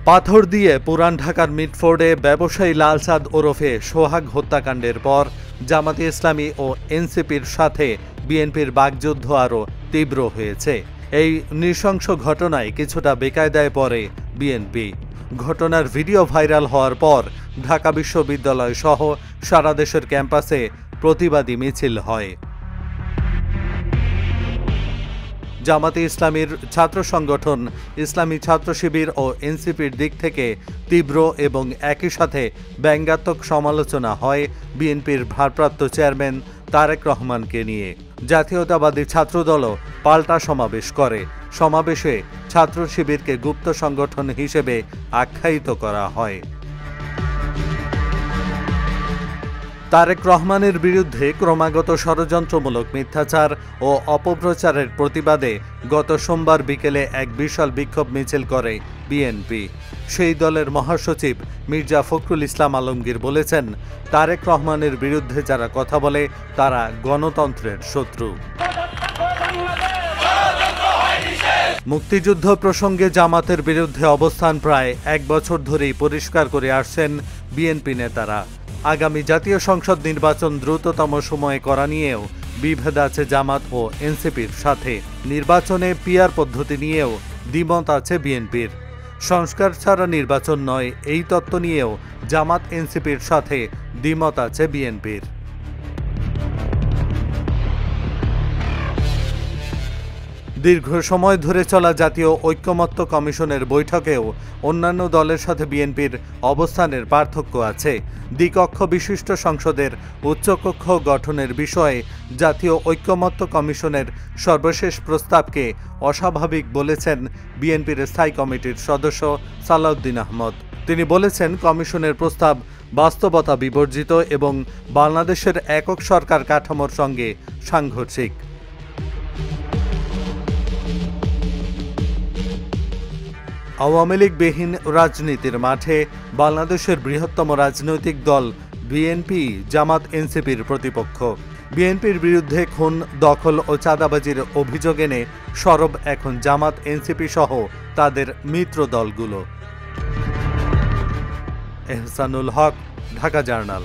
পাথর দিয়ে পুরান ঢাকার মিটফোর্ডে ব্যবসায়ী লালচাঁদ ওরফে সোহাগ হত্যাকাণ্ডের পর জামাতে ইসলামী ও এনসিপির সাথে বিএনপির বাগযুদ্ধ আরও তীব্র হয়েছে। এই নৃশংস ঘটনায় কিছুটা বেকায়দায় পড়ে বিএনপি। ঘটনার ভিডিও ভাইরাল হওয়ার পর ঢাকা বিশ্ববিদ্যালয় সহ সারা দেশের ক্যাম্পাসে প্রতিবাদী মিছিল হয়। জামাতে ইসলামীর ছাত্র সংগঠন ইসলামী ছাত্র শিবির ও এনসিপির দিক থেকে তীব্র এবং একই সাথে ব্যঙ্গাত্মক সমালোচনা হয় বিএনপির ভারপ্রাপ্ত চেয়ারম্যান তারেক রহমানকে নিয়ে। জাতীয়তাবাদী ছাত্রদলও পাল্টা সমাবেশ করে। সমাবেশে ছাত্র শিবিরকে গুপ্ত সংগঠন হিসেবে আখ্যায়িত করা হয়। তারেক রহমানের বিরুদ্ধে ক্রমাগত ষড়যন্ত্রমূলক মিথ্যাচার ও অপপ্রচারের প্রতিবাদে গত সোমবার বিকেলে এক বিশাল বিক্ষোভ মিছিল করে বিএনপি। সেই দলের মহাসচিব মির্জা ফখরুল ইসলাম আলমগীর বলেছেন, তারেক রহমানের বিরুদ্ধে যারা কথা বলে তারা গণতন্ত্রের শত্রু। মুক্তিযুদ্ধ প্রসঙ্গে জামাতের বিরুদ্ধে অবস্থান প্রায় এক বছর ধরেই পরিষ্কার করে আসছেন বিএনপি নেতারা। আগামী জাতীয় সংসদ নির্বাচন দ্রুততম সময়ে করা নিয়েও বিভেদ আছে জামাত ও এনসিপির সাথে। নির্বাচনে পিআর পদ্ধতি নিয়েও দ্বিমত আছে বিএনপির। সংস্কার ছাড়া নির্বাচন নয়, এই তত্ত্ব নিয়েও জামাত এনসিপির সাথে দ্বিমত আছে বিএনপির। দীর্ঘ সময় ধরে চলা জাতীয় ঐকমত্য কমিশনের বৈঠকেও অন্যান্য দলের সাথে বিএনপির অবস্থানের পার্থক্য আছে। দ্বিকক্ষ বিশিষ্ট সংসদের উচ্চকক্ষ গঠনের বিষয়ে জাতীয় ঐকমত্য কমিশনের সর্বশেষ প্রস্তাবকে অস্বাভাবিক বলেছেন বিএনপির স্থায়ী কমিটির সদস্য সালাউদ্দিন আহমদ। তিনি বলেছেন, কমিশনের প্রস্তাব বাস্তবতা বিবর্জিত এবং বাংলাদেশের একক সরকার কাঠামোর সঙ্গে সাংঘর্ষিক। আওয়ামী লীগবিহীন রাজনীতির মাঠে বাংলাদেশের বৃহত্তম রাজনৈতিক দল বিএনপি জামাত এনসিপির প্রতিপক্ষ। বিএনপির বিরুদ্ধে খুন, দখল ও চাঁদাবাজির অভিযোগ এনে সরব এখন জামাত এনসিপি সহ তাদের মিত্র দলগুলো। এহসানুল হক, ঢাকা জার্নাল।